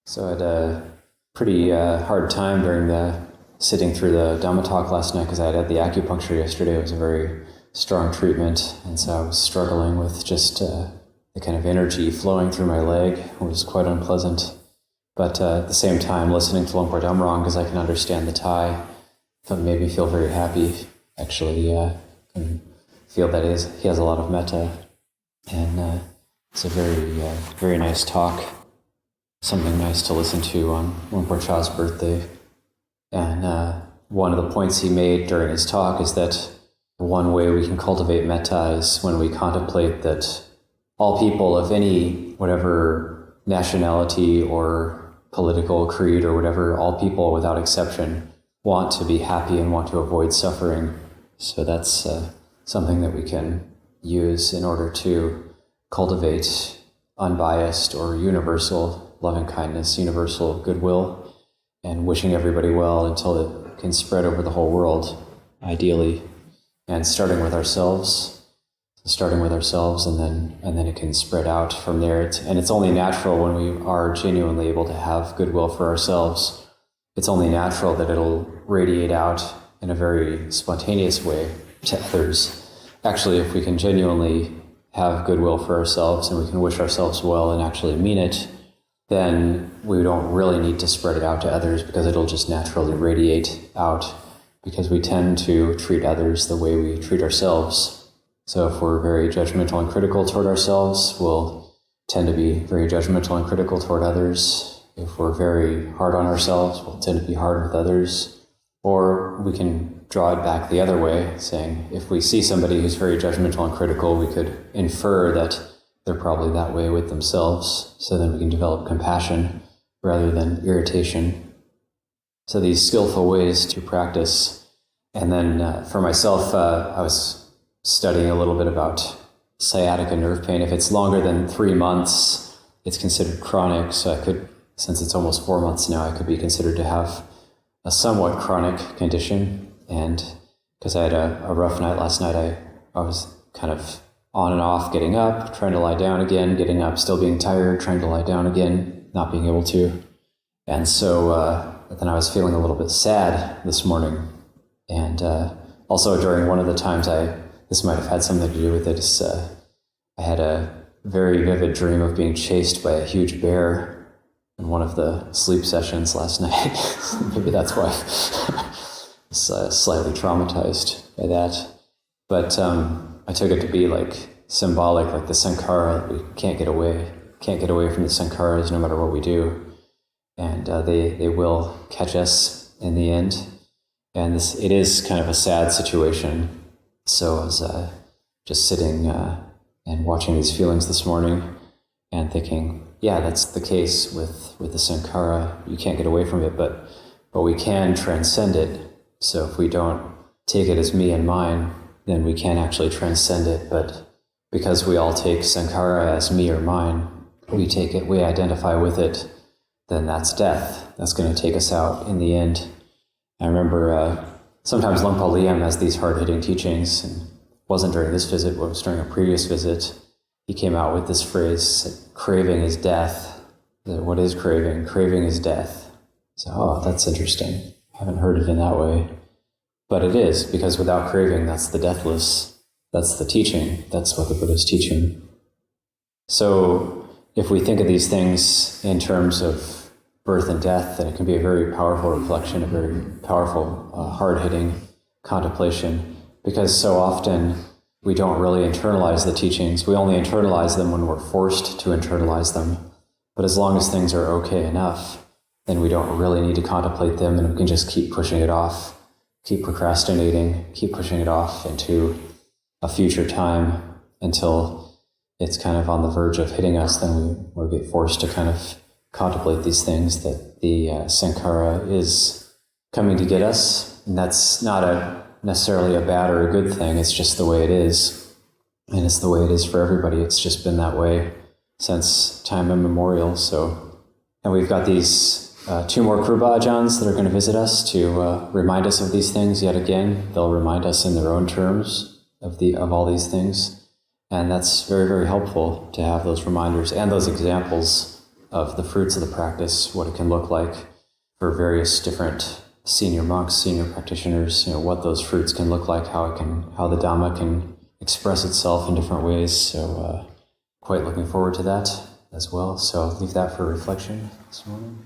So I had a pretty hard time during sitting through the Dhamma talk last night because I had the acupuncture yesterday. It was a very strong treatment, and so I was struggling with just the kind of energy flowing through my leg. It was quite unpleasant. But at the same time, listening to Luang Por Damrong, because I can understand the Thai, made me feel very happy. Actually, can feel that he has a lot of metta, and it's a very nice talk. Something nice to listen to on Luang Por Cha's birthday. And one of the points he made during his talk is that one way we can cultivate metta is when we contemplate that all people of any, whatever nationality or political creed or whatever, all people without exception want to be happy and want to avoid suffering. So that's something that we can use in order to cultivate unbiased or universal loving kindness, universal goodwill, and wishing everybody well until it can spread over the whole world, ideally, and starting with ourselves, and then it can spread out from there. And it's only natural when we are genuinely able to have goodwill for ourselves. It's only natural that it'll radiate out in a very spontaneous way to others. Actually, if we can genuinely have goodwill for ourselves and we can wish ourselves well and actually mean it, then we don't really need to spread it out to others because it'll just naturally radiate out, because we tend to treat others the way we treat ourselves. So if we're very judgmental and critical toward ourselves, we'll tend to be very judgmental and critical toward others. If we're very hard on ourselves, we'll tend to be hard with others. Or we can draw it back the other way, saying if we see somebody who's very judgmental and critical, we could infer that they're probably that way with themselves, so then we can develop compassion rather than irritation. So these skillful ways to practice. And then for myself, I was studying a little bit about sciatica nerve pain. If it's longer than 3 months, it's considered chronic. So I could, since it's almost 4 months now, I could be considered to have a somewhat chronic condition. And because I had a rough night last night, I was kind of on and off, getting up, trying to lie down again, getting up, still being tired, trying to lie down again, not being able to. And so then I was feeling a little bit sad this morning. And also during one of the times this might have had something to do with it, I had a very vivid dream of being chased by a huge bear in one of the sleep sessions last night. Maybe that's why I was slightly traumatized by that. But I took it to be like symbolic, like the sankhara. We can't get away from the sankharas no matter what we do. And they will catch us in the end. And it is kind of a sad situation. So I was just sitting and watching these feelings this morning and thinking, yeah, that's the case with the sankhara. You can't get away from it, but we can transcend it. So if we don't take it as me and mine, then we can actually transcend it. But because we all take sankhara as me or mine, we identify with it, then that's death. That's going to take us out in the end. I remember sometimes Luang Por Liam has these hard-hitting teachings, and it wasn't during this visit, but it was during a previous visit. He came out with this phrase, craving is death. What is craving? Craving is death. So, that's interesting. I haven't heard it in that way. But it is, because without craving, that's the deathless. That's the teaching. That's what the Buddha is teaching. So if we think of these things in terms of birth and death, then it can be a very powerful reflection, a very powerful, hard-hitting contemplation, because so often we don't really internalize the teachings. We only internalize them when we're forced to internalize them. But as long as things are okay enough, then we don't really need to contemplate them, and we can just keep pushing it off. Keep procrastinating, keep pushing it off into a future time until it's kind of on the verge of hitting us. Then we get forced to kind of contemplate these things, that the sankhara is coming to get us. And that's not necessarily a bad or a good thing. It's just the way it is. And it's the way it is for everybody. It's just been that way since time immemorial. And we've got these 2 more Kruba Ajahns that are going to visit us to remind us of these things yet again. They'll remind us in their own terms of all these things. And that's very, very helpful to have those reminders and those examples of the fruits of the practice, what it can look like for various different senior monks, senior practitioners, what those fruits can look like, how the Dhamma can express itself in different ways. So quite looking forward to that as well. So I'll leave that for reflection this morning.